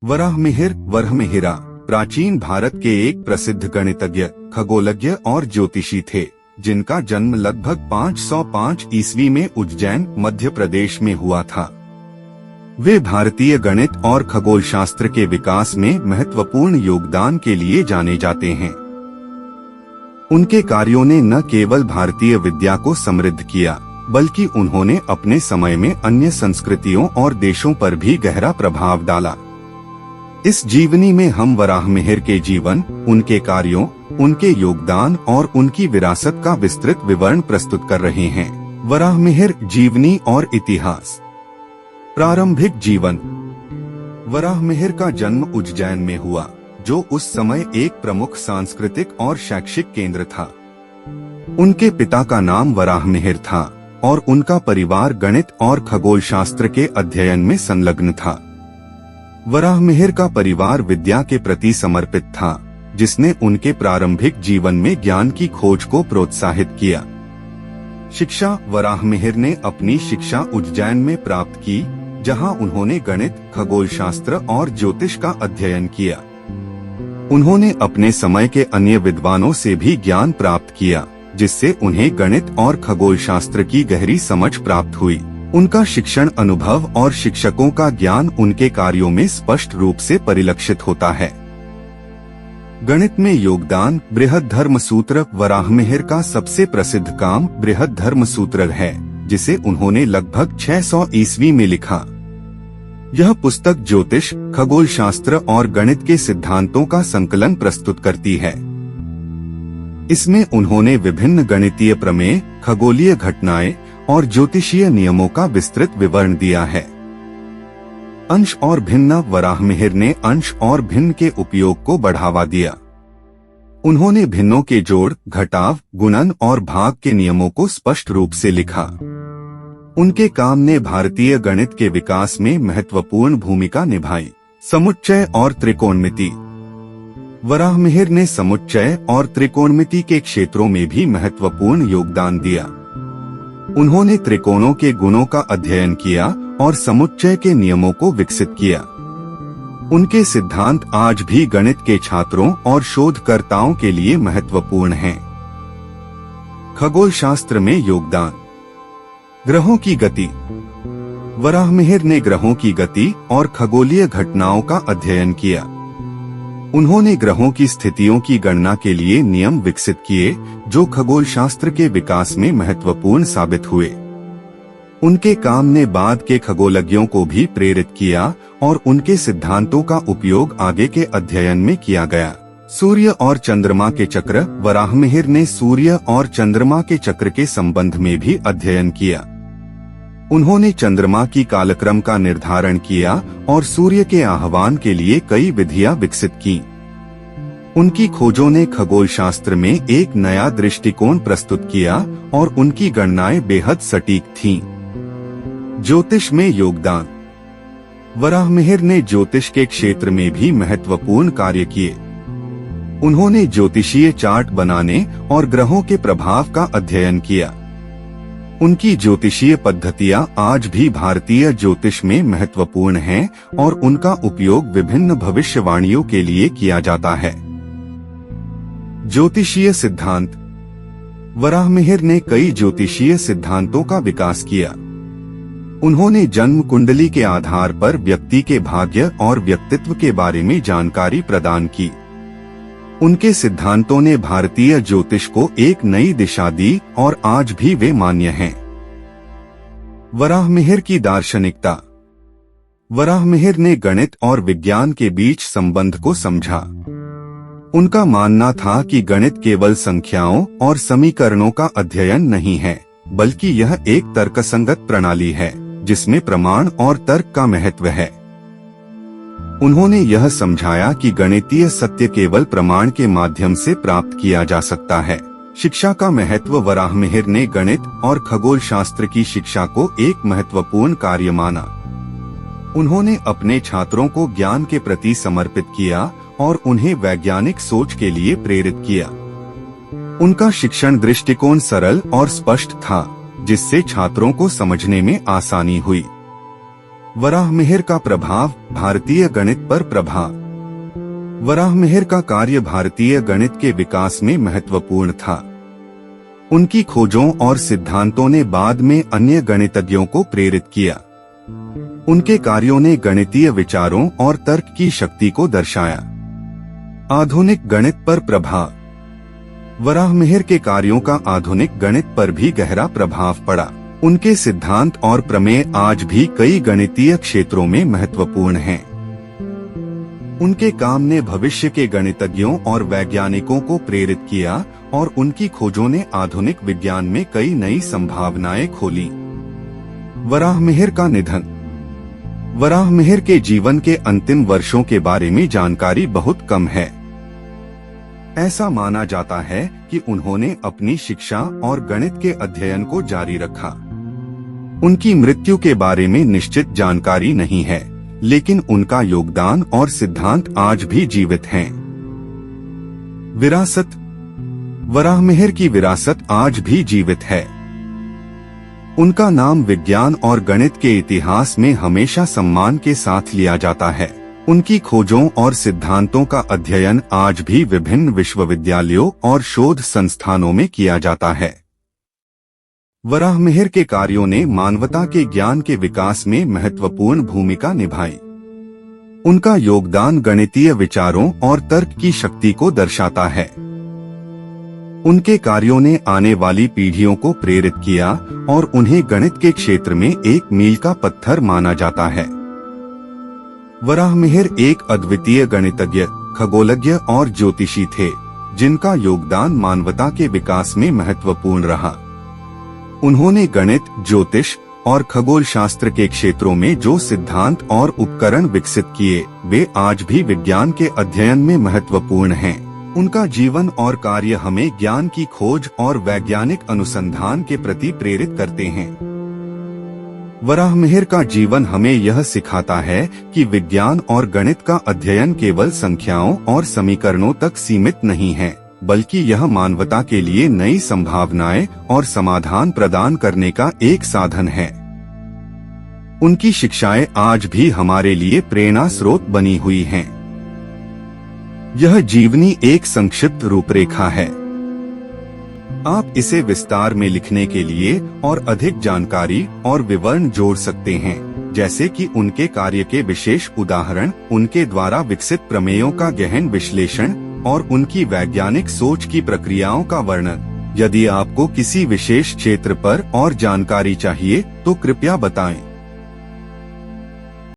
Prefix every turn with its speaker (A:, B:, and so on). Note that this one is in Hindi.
A: वराहमिहिर वरहमिहिरा प्राचीन भारत के एक प्रसिद्ध गणितज्ञ, खगोलज्ञ और ज्योतिषी थे, जिनका जन्म लगभग 505 ईस्वी में उज्जैन, मध्य प्रदेश में हुआ था। वे भारतीय गणित और खगोल शास्त्र के विकास में महत्वपूर्ण योगदान के लिए जाने जाते हैं। उनके कार्यों ने न केवल भारतीय विद्या को समृद्ध किया, बल्कि उन्होंने अपने समय में अन्य संस्कृतियों और देशों पर भी गहरा प्रभाव डाला। इस जीवनी में हम वराहमिहिर के जीवन, उनके कार्यों, उनके योगदान और उनकी विरासत का विस्तृत विवरण प्रस्तुत कर रहे हैं। वराहमिहिर जीवनी और इतिहास। प्रारंभिक जीवन। वराहमिहिर का जन्म उज्जैन में हुआ, जो उस समय एक प्रमुख सांस्कृतिक और शैक्षिक केंद्र था। उनके पिता का नाम वराहमिहिर था और उनका परिवार गणित और खगोल शास्त्र के अध्ययन में संलग्न था। वराहमिहिर का परिवार विद्या के प्रति समर्पित था, जिसने उनके प्रारंभिक जीवन में ज्ञान की खोज को प्रोत्साहित किया। शिक्षा। वराहमिहिर ने अपनी शिक्षा उज्जैन में प्राप्त की, जहां उन्होंने गणित, खगोल शास्त्र और ज्योतिष का अध्ययन किया। उन्होंने अपने समय के अन्य विद्वानों से भी ज्ञान प्राप्त किया, जिससे उन्हें गणित और खगोल शास्त्र की गहरी समझ प्राप्त हुई। उनका शिक्षण अनुभव और शिक्षकों का ज्ञान उनके कार्यों में स्पष्ट रूप से परिलक्षित होता है। गणित में योगदान। बृहद्धर्मसूत्र। वराहमिहिर का सबसे प्रसिद्ध काम बृहद्धर्मसूत्र है, जिसे उन्होंने लगभग 600 ईस्वी में लिखा। यह पुस्तक ज्योतिष, खगोल शास्त्र और गणित के सिद्धांतों का संकलन प्रस्तुत करती है। इसमें उन्होंने विभिन्न गणितीय प्रमेय, खगोलीय घटनाएं और ज्योतिषीय नियमों का विस्तृत विवरण दिया है। अंश और भिन्न। वराहमिहिर ने अंश और भिन्न के उपयोग को बढ़ावा दिया। उन्होंने भिन्नों के जोड़, घटाव, गुणन और भाग के नियमों को स्पष्ट रूप से लिखा। उनके काम ने भारतीय गणित के विकास में महत्वपूर्ण भूमिका निभाई। समुच्चय और त्रिकोणमिति। वराहमिहिर ने समुच्चय और त्रिकोणमिति के क्षेत्रों में भी महत्वपूर्ण योगदान दिया। उन्होंने त्रिकोणों के गुणों का अध्ययन किया और समुच्चय के नियमों को विकसित किया। उनके सिद्धांत आज भी गणित के छात्रों और शोधकर्ताओं के लिए महत्वपूर्ण हैं। खगोल शास्त्र में योगदान। ग्रहों की गति। वराहमिहिर ने ग्रहों की गति और खगोलीय घटनाओं का अध्ययन किया। उन्होंने ग्रहों की स्थितियों की गणना के लिए नियम विकसित किए, जो खगोल शास्त्र के विकास में महत्वपूर्ण साबित हुए। उनके काम ने बाद के खगोलज्ञों को भी प्रेरित किया और उनके सिद्धांतों का उपयोग आगे के अध्ययन में किया गया। सूर्य और चंद्रमा के चक्र। वराहमिहिर ने सूर्य और चंद्रमा के चक्र के संबंध में भी अध्ययन किया। उन्होंने चंद्रमा की कालक्रम का निर्धारण किया और सूर्य के आह्वान के लिए कई विधियां विकसित की। उनकी खोजों ने खगोल शास्त्र में एक नया दृष्टिकोण प्रस्तुत किया और उनकी गणनाएं बेहद सटीक थीं। ज्योतिष में योगदान। वराहमिहिर ने ज्योतिष के क्षेत्र में भी महत्वपूर्ण कार्य किए। उन्होंने ज्योतिषीय चार्ट बनाने और ग्रहों के प्रभाव का अध्ययन किया। उनकी ज्योतिषीय पद्धतियां आज भी भारतीय ज्योतिष में महत्वपूर्ण हैं और उनका उपयोग विभिन्न भविष्यवाणियों के लिए किया जाता है। ज्योतिषीय सिद्धांत। वराहमिहिर ने कई ज्योतिषीय सिद्धांतों का विकास किया। उन्होंने जन्म कुंडली के आधार पर व्यक्ति के भाग्य और व्यक्तित्व के बारे में जानकारी प्रदान की। उनके सिद्धांतों ने भारतीय ज्योतिष को एक नई दिशा दी और आज भी वे मान्य हैं। वराहमिहिर की दार्शनिकता। वराहमिहिर ने गणित और विज्ञान के बीच संबंध को समझा। उनका मानना था कि गणित केवल संख्याओं और समीकरणों का अध्ययन नहीं है, बल्कि यह एक तर्कसंगत प्रणाली है, जिसमें प्रमाण और तर्क का महत्व है। उन्होंने यह समझाया कि गणितीय सत्य केवल प्रमाण के माध्यम से प्राप्त किया जा सकता है। शिक्षा का महत्व। वराहमिहिर ने गणित और खगोल शास्त्र की शिक्षा को एक महत्वपूर्ण कार्य माना। उन्होंने अपने छात्रों को ज्ञान के प्रति समर्पित किया और उन्हें वैज्ञानिक सोच के लिए प्रेरित किया। उनका शिक्षण दृष्टिकोण सरल और स्पष्ट था, जिससे छात्रों को समझने में आसानी हुई। वराहमिहिर का प्रभाव भारतीय गणित पर प्रभाव। वराहमिहिर का कार्य भारतीय गणित के विकास में महत्वपूर्ण था। उनकी खोजों और सिद्धांतों ने बाद में अन्य गणितज्ञों को प्रेरित किया। उनके कार्यों ने गणितीय विचारों और तर्क की शक्ति को दर्शाया। आधुनिक गणित पर प्रभाव। वराहमिहिर के कार्यों का आधुनिक गणित पर भी गहरा प्रभाव पड़ा। उनके सिद्धांत और प्रमेय आज भी कई गणितीय क्षेत्रों में महत्वपूर्ण हैं। उनके काम ने भविष्य के गणितज्ञों और वैज्ञानिकों को प्रेरित किया और उनकी खोजों ने आधुनिक विज्ञान में कई नई संभावनाएं खोली। वराहमिहिर का निधन। वराहमिहिर के जीवन के अंतिम वर्षों के बारे में जानकारी बहुत कम है। ऐसा माना जाता है कि उन्होंने अपनी शिक्षा और गणित के अध्ययन को जारी रखा। उनकी मृत्यु के बारे में निश्चित जानकारी नहीं है, लेकिन उनका योगदान और सिद्धांत आज भी जीवित हैं। विरासत। वराहमिहिर की विरासत आज भी जीवित है। उनका नाम विज्ञान और गणित के इतिहास में हमेशा सम्मान के साथ लिया जाता है। उनकी खोजों और सिद्धांतों का अध्ययन आज भी विभिन्न विश्वविद्यालयों और शोध संस्थानों में किया जाता है। वराहमिहिर के कार्यों ने मानवता के ज्ञान के विकास में महत्वपूर्ण भूमिका निभाई। उनका योगदान गणितीय विचारों और तर्क की शक्ति को दर्शाता है। उनके कार्यों ने आने वाली पीढ़ियों को प्रेरित किया और उन्हें गणित के क्षेत्र में एक मील का पत्थर माना जाता है। वराहमिहिर एक अद्वितीय गणितज्ञ, खगोलज्ञ और ज्योतिषी थे, जिनका योगदान मानवता के विकास में महत्वपूर्ण रहा। उन्होंने गणित, ज्योतिष और खगोल शास्त्र के क्षेत्रों में जो सिद्धांत और उपकरण विकसित किए, वे आज भी विज्ञान के अध्ययन में महत्वपूर्ण हैं। उनका जीवन और कार्य हमें ज्ञान की खोज और वैज्ञानिक अनुसंधान के प्रति प्रेरित करते हैं। वराहमिहिर का जीवन हमें यह सिखाता है कि विज्ञान और गणित का अध्ययन केवल संख्याओं और समीकरणों तक सीमित नहीं है, बल्कि यह मानवता के लिए नई संभावनाएं और समाधान प्रदान करने का एक साधन है। उनकी शिक्षाएं आज भी हमारे लिए प्रेरणा स्रोत बनी हुई हैं। यह जीवनी एक संक्षिप्त रूपरेखा है। आप इसे विस्तार में लिखने के लिए और अधिक जानकारी और विवरण जोड़ सकते हैं, जैसे कि उनके कार्य के विशेष उदाहरण, उनके द्वारा विकसित प्रमेयों का गहन विश्लेषण और उनकी वैज्ञानिक सोच की प्रक्रियाओं का वर्णन। यदि आपको किसी विशेष क्षेत्र पर और जानकारी चाहिए तो कृपया बताएं।